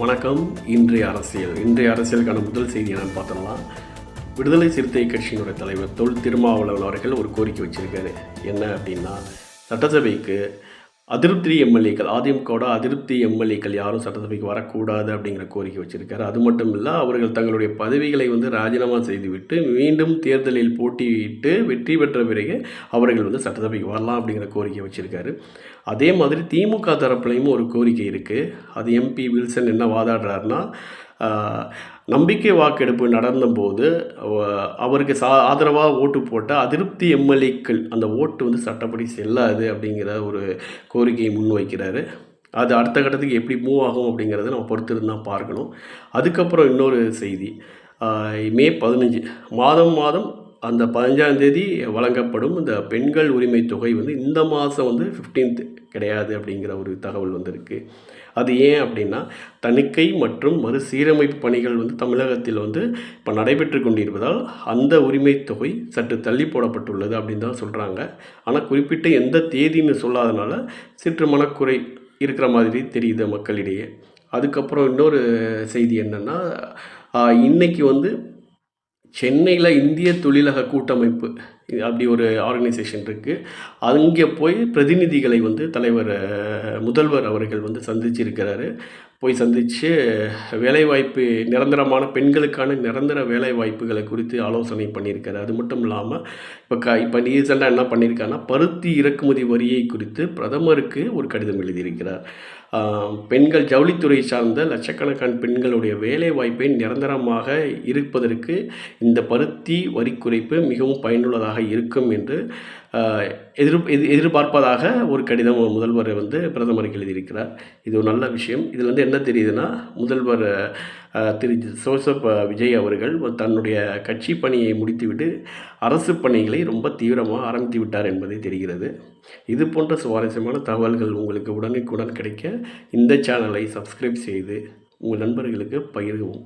வணக்கம். இன்றைய அரசியலுக்கான முதல் செய்தி என்னன்னு பார்த்தோம்னா, விடுதலை சிறுத்தை கட்சியினுடைய தலைவர் தொல் திருமாவளவன் அவர்கள் ஒரு கோரிக்கை வச்சிருக்காரு. என்ன அப்படின்னா, சட்டசபைக்கு அதிருப்தி எம்எல்ஏக்கள், அதிமுகவோட அதிருப்தி எம்எல்ஏக்கள் யாரும் சட்டசபைக்கு வரக்கூடாது அப்படிங்கிற கோரிக்கை வச்சிருக்காரு. அது மட்டும் இல்லை, அவர்கள் தங்களுடைய பதவிகளை ராஜினாமா செய்துவிட்டு மீண்டும் தேர்தலில் போட்டியிட்டு வெற்றி பெற்ற பிறகு அவர்கள் சட்டசபைக்கு வரலாம் அப்படிங்கிற கோரிக்கை வச்சிருக்காரு. அதே மாதிரி திமுக தரப்புலையும் ஒரு கோரிக்கை இருக்குது. அது எம்பி வில்சன் என்ன வாதாடுறாருன்னா, நம்பிக்கை வாக்கெடுப்பு நடந்தபோது அவருக்கு ஆதரவாக ஓட்டு போட்ட அதிருப்தி எம்எல்ஏக்கள் அந்த ஓட்டு சட்டப்படி செல்லாது அப்படிங்கிற ஒரு கோரிக்கையை முன்வைக்கிறாரு. அது அடுத்த கட்டத்துக்கு எப்படி மூவ் ஆகும் அப்படிங்கிறத நம்ம பொறுத்திருந்து தான் பார்க்கணும். அதுக்கப்புறம் இன்னொரு செய்தி, மே 15 மாதம் அந்த 15ஆம் தேதி வழங்கப்படும் இந்த பெண்கள் உரிமை தொகை இந்த மாதம் 15th கிடையாது அப்படிங்கிற ஒரு தகவல் வந்திருக்கு. அது ஏன் அப்படின்னா, தணிக்கை மற்றும் மறுசீரமைப்பு பணிகள் தமிழகத்தில் இப்போ நடைபெற்று கொண்டிருப்பதால் அந்த உரிமை தொகை சற்று தள்ளி போடப்பட்டுள்ளது அப்படின்னு தான் சொல்கிறாங்க. ஆனால் குறிப்பிட்ட எந்த தேதின்னு சொல்லாதனால சற்று மனக்குறை இருக்கிற மாதிரி தெரியுது மக்களிடையே. அதுக்கப்புறம் இன்னொரு செய்தி என்னென்னா, இன்றைக்கி சென்னையில் இந்திய தொழிலக கூட்டமைப்பு அப்படி ஒரு ஆர்கனைசேஷன் இருக்குது. அங்கே போய் பிரதிநிதிகளை தலைவர் முதல்வர் அவர்கள் சந்திச்சிருக்கிறாரு. போய் சந்தித்து வேலைவாய்ப்பு நிரந்தரமான பெண்களுக்கான நிரந்தர வேலைவாய்ப்புகளை குறித்து ஆலோசனை பண்ணியிருக்காரு. அது மட்டும் இல்லாமல் இப்போ ரீசெண்டாக என்ன பண்ணியிருக்காருன்னா, பருத்தி இறக்குமதி வரியை குறித்து பிரதமருக்கு ஒரு கடிதம் எழுதியிருக்கிறார். பெண்கள் ஜவுளித்துறை சார்ந்த லட்சக்கணக்கான பெண்களுடைய வேலை வாய்ப்பை நிரந்தரமாக இருப்பதற்கு இந்த பருத்தி வரி குறைப்பு மிகவும் பயனுள்ளதாக இருக்கும் என்று எதிர்பார்ப்பதாக ஒரு கடிதம் முதல்வர் பிரதமருக்கு எழுதியிருக்கிறார். இது ஒரு நல்ல விஷயம். இதில் என்ன தெரியுதுன்னா, முதல்வர் திரு ஜோசப் விஜய் அவர்கள் தன்னுடைய கட்சி பணியை முடித்துவிட்டு அரசு பணிகளை ரொம்ப தீவிரமாக ஆரம்பித்து விட்டார் என்பதை தெரிகிறது. இது போன்ற சுவாரஸ்யமான தகவல்கள் உங்களுக்கு உடனுக்குடன் கிடைக்க இந்த சேனலை சப்ஸ்கிரைப் செய்து உங்கள் நண்பர்களுக்கு பகிர்கவும்.